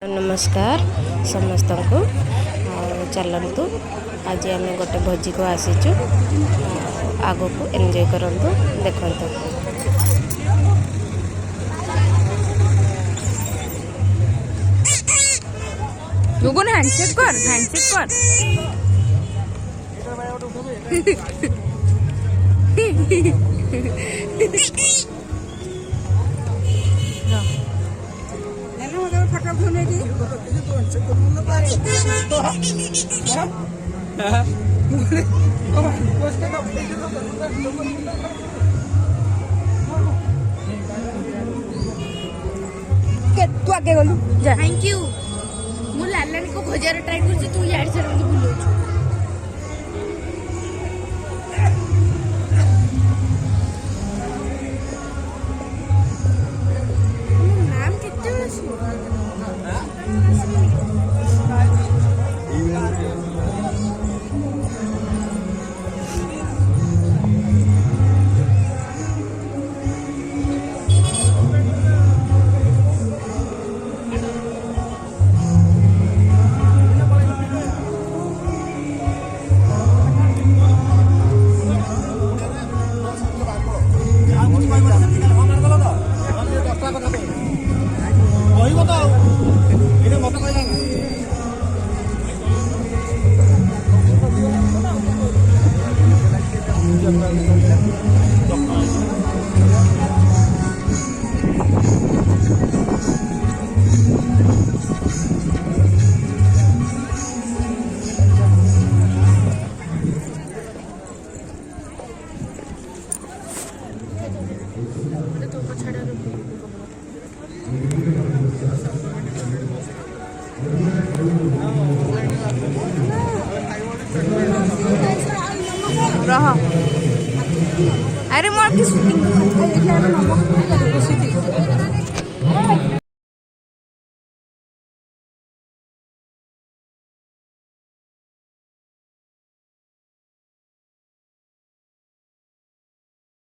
नमस्कार समस्त को चलतु आज आम गोटे भोजी को आसीचु आग को एंजॉय करंतु देखंतु। लोगों ने हैंडशेक कर फटा फोने की तू आगे गलु जा थैंक यू मु लालानी को खोजार ट्राई कर तू यार से बुलो नाम कितने रह अरे मोर की शूटिंग